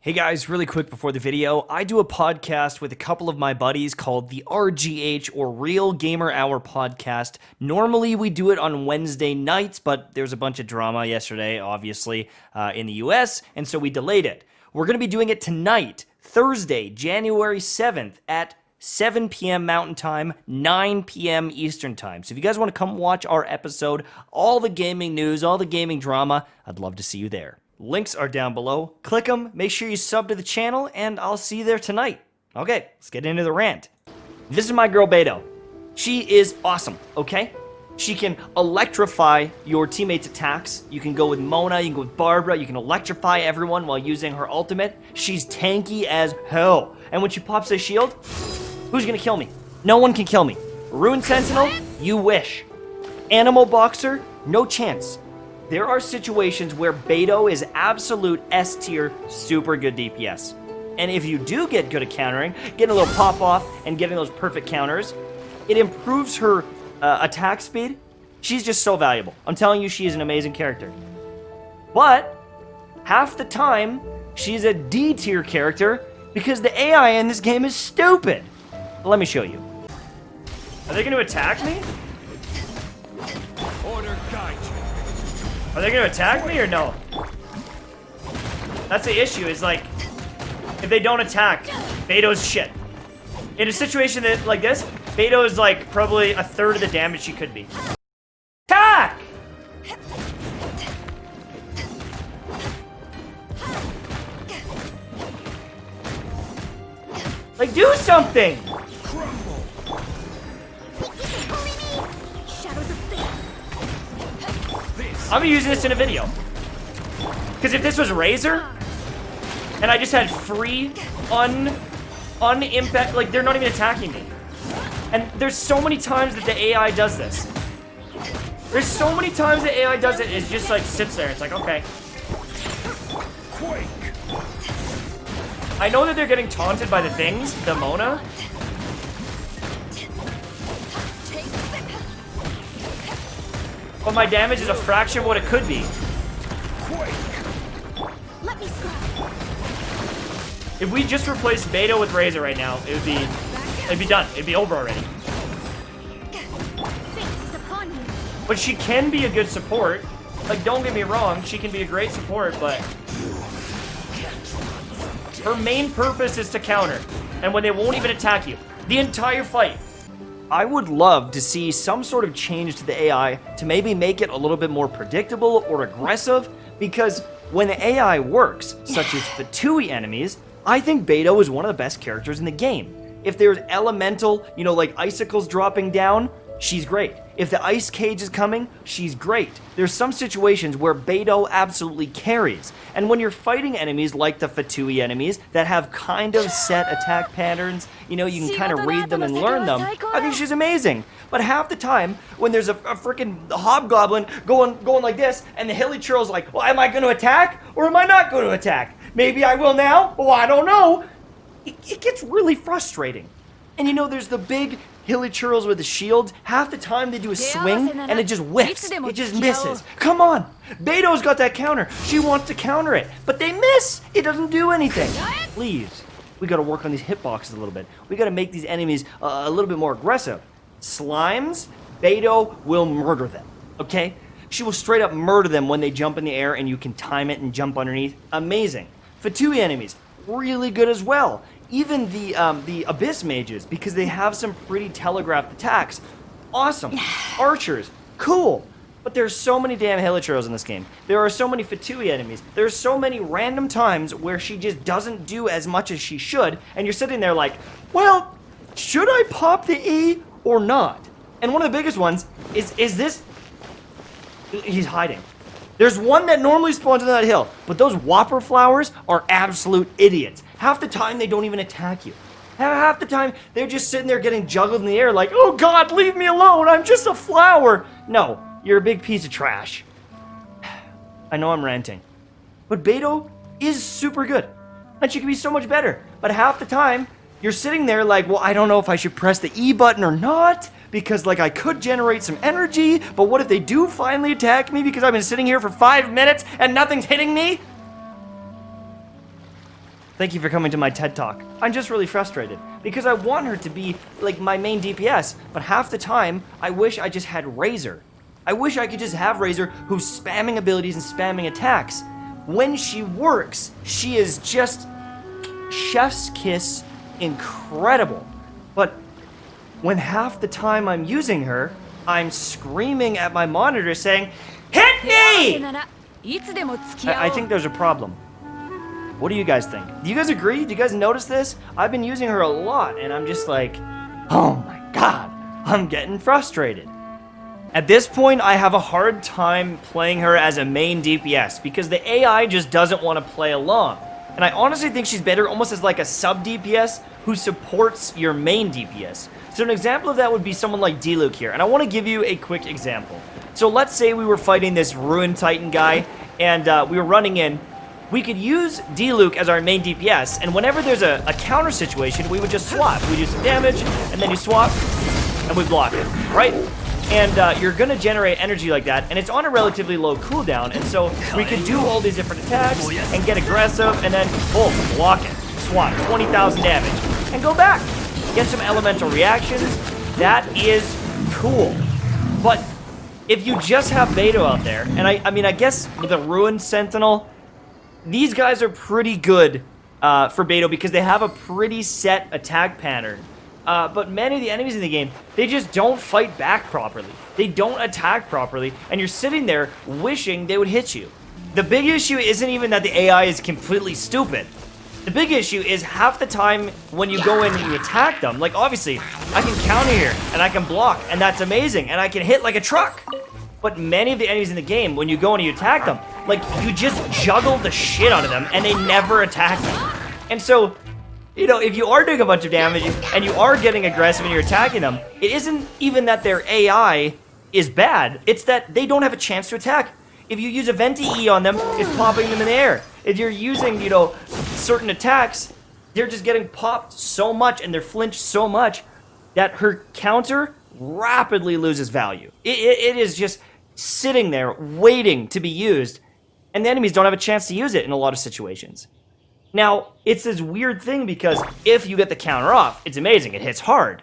Hey guys, really quick before the video, I do a podcast with a couple of my buddies called the RGH or Real Gamer Hour podcast. Normally we do it on Wednesday nights, but there's a bunch of drama yesterday, obviously, in the US, and so we delayed it. We're going to be doing it tonight, Thursday, January 7th at 7 p.m. Mountain Time, 9 p.m. Eastern Time. So if you guys want to come watch our episode, all the gaming news, all the gaming drama, I'd love to see you there. Links are down below. Click them, make sure you sub to the channel, and I'll see you there tonight. Okay, let's get into the rant. This is my girl Beidou. She is awesome, okay? She can electrify your teammates' attacks. You can go with Mona, you can go with Barbara, you can electrify everyone while using her ultimate. She's tanky as hell. And when she pops a shield, who's gonna kill me? No one can kill me. Rune Sentinel, you wish. Animal Boxer, no chance. There are situations where Beidou is absolute S tier, super good DPS. And if you do get good at countering, getting a little pop off and getting those perfect counters, it improves her attack speed. She's just so valuable. I'm telling you, she is an amazing character. But half the time, she's a D tier character because the AI in this game is stupid. Let me show you. Are they going to attack me? Order guide you. Are they gonna attack me or no? That's the issue, is like, if they don't attack, Beidou's shit. In a situation like this, Beidou is like probably a third of the damage she could be. Attack! Like, do something! I'm gonna use this in a video. Because if this was Razor, and I just had free, unimpact, like, they're not even attacking me. And there's so many times that the AI does this. There's so many times the AI does it, it just like sits there. It's like, okay. Quake. I know that they're getting taunted by the things, the Mona. But my damage is a fraction of what it could be. Let me scrap. If we just replaced Beidou with Razor right now, it'd be done. It'd be over already. But she can be a good support. Like, don't get me wrong, she can be a great support, but her main purpose is to counter. And when they won't even attack you, the entire fight. I would love to see some sort of change to the AI to maybe make it a little bit more predictable or aggressive, because when the AI works, such as Fatui enemies, I think Beidou is one of the best characters in the game. If there's elemental, you know, like icicles dropping down, she's great. If the ice cage is coming, she's great. There's some situations where Beidou absolutely carries. And when you're fighting enemies like the Fatui enemies that have kind of set attack patterns, you know, you can kind of read them and learn them, I think she's amazing. But half the time, when there's a freaking hobgoblin going like this, and the hilly churl's like, well, am I going to attack or am I not going to attack? Maybe I will now. Oh, I don't know. It gets really frustrating. And you know, there's the big hilly churls with the shields. Half the time they do a swing and it just whiffs. It just misses. Come on. Beidou's got that counter. She wants to counter it, but they miss. It doesn't do anything. Please. We got to work on these hitboxes a little bit. We got to make these enemies a little bit more aggressive. Slimes, Beidou will murder them. Okay? She will straight up murder them when they jump in the air and you can time it and jump underneath. Amazing. Fatui enemies, really good as well. Even the Abyss mages, because they have some pretty telegraphed attacks. Awesome. Archers, cool. But there's so many damn hilichurls in this game. There are so many Fatui enemies. There's so many random times where she just doesn't do as much as she should, and you're sitting there like, well, should I pop the E or not? And one of the biggest ones is this. He's hiding. There's one that normally spawns on that hill, but those whopper flowers are absolute idiots. Half the time, they don't even attack you. Half the time, they're just sitting there getting juggled in the air like, oh God, leave me alone, I'm just a flower. No, you're a big piece of trash. I know I'm ranting, but Beidou is super good, and she can be so much better. But half the time, you're sitting there like, well, I don't know if I should press the E button or not, because like I could generate some energy, but what if they do finally attack me because I've been sitting here for 5 minutes and nothing's hitting me? Thank you for coming to my TED Talk. I'm just really frustrated because I want her to be like my main DPS, but half the time I wish I just had Razor. I wish I could just have Razor who's spamming abilities and spamming attacks. When she works, she is just chef's kiss incredible. But when half the time I'm using her, I'm screaming at my monitor saying, "Hit me!" I think there's a problem. What do you guys think? Do you guys agree? Do you guys notice this? I've been using her a lot, and I'm just like, oh my god, I'm getting frustrated. At this point, I have a hard time playing her as a main DPS because the AI just doesn't want to play along. And I honestly think she's better almost as like a sub-DPS who supports your main DPS. So an example of that would be someone like Beidou here, and I want to give you a quick example. So let's say we were fighting this Ruined Titan guy, and we were running in. We could use Beidou as our main DPS, and whenever there's a counter situation, we would just swap. We do some damage, and then you swap, and we block it, right? And you're gonna generate energy like that, and it's on a relatively low cooldown, and so we could do all these different attacks, and get aggressive, and then, boom, block it, swap, 20,000 damage, and go back. Get some elemental reactions. That is cool. But if you just have Beidou out there, and I mean, I guess with a Ruined Sentinel, these guys are pretty good for Beidou because they have a pretty set attack pattern. But many of the enemies in the game, they just don't fight back properly. They don't attack properly, and you're sitting there wishing they would hit you. The big issue isn't even that the AI is completely stupid. The big issue is half the time when you go in and you attack them, like obviously, I can counter here, and I can block, and that's amazing, and I can hit like a truck. But many of the enemies in the game, when you go and you attack them, like, you just juggle the shit out of them, and they never attack them. And so, you know, if you are doing a bunch of damage, and you are getting aggressive and you're attacking them, it isn't even that their AI is bad, it's that they don't have a chance to attack. If you use a Venti E on them, it's popping them in the air. If you're using, you know, certain attacks, they're just getting popped so much, and they're flinched so much, that her counter rapidly loses value. It is just sitting there waiting to be used, and the enemies don't have a chance to use it in a lot of situations. Now, it's this weird thing because if you get the counter off, it's amazing, it hits hard.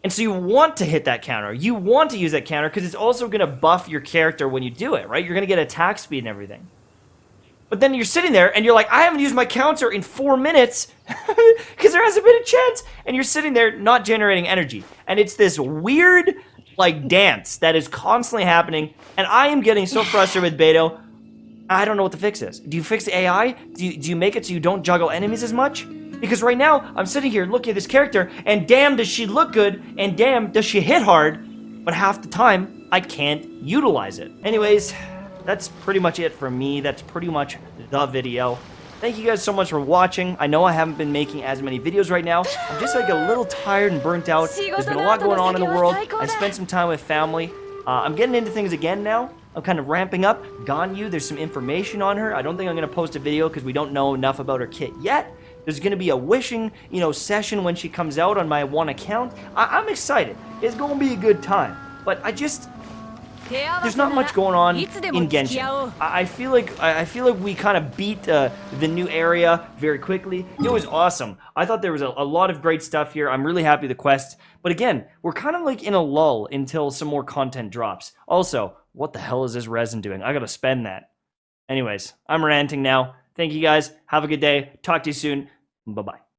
And so you want to hit that counter, you want to use that counter because it's also going to buff your character when you do it, right? You're going to get attack speed and everything. But then you're sitting there and you're like, I haven't used my counter in 4 minutes because there hasn't been a chance. And you're sitting there not generating energy. And it's this weird, like, dance that is constantly happening. And I am getting so frustrated with Beidou. I don't know what the fix is. Do you fix the AI? Do you make it so you don't juggle enemies as much? Because right now, I'm sitting here looking at this character, and damn does she look good, and damn does she hit hard, but half the time, I can't utilize it. Anyways, that's pretty much it for me. That's pretty much the video. Thank you guys so much for watching. I know I haven't been making as many videos right now. I'm just like a little tired and burnt out. There's been a lot going on in the world. I spent some time with family. I'm getting into things again now. I'm kind of ramping up. Ganyu, there's some information on her. I don't think I'm going to post a video because we don't know enough about her kit yet. There's going to be a wishing, you know, session when she comes out on my one account. I'm excited. It's going to be a good time. But there's not much going on in Genshin. I feel like we kind of beat the new area very quickly. It was awesome. I thought there was a lot of great stuff here. I'm really happy with the quest. But again, we're kind of like in a lull until some more content drops. Also, what the hell is this resin doing? I gotta spend that. Anyways, I'm ranting now. Thank you guys. Have a good day. Talk to you soon. Bye-bye.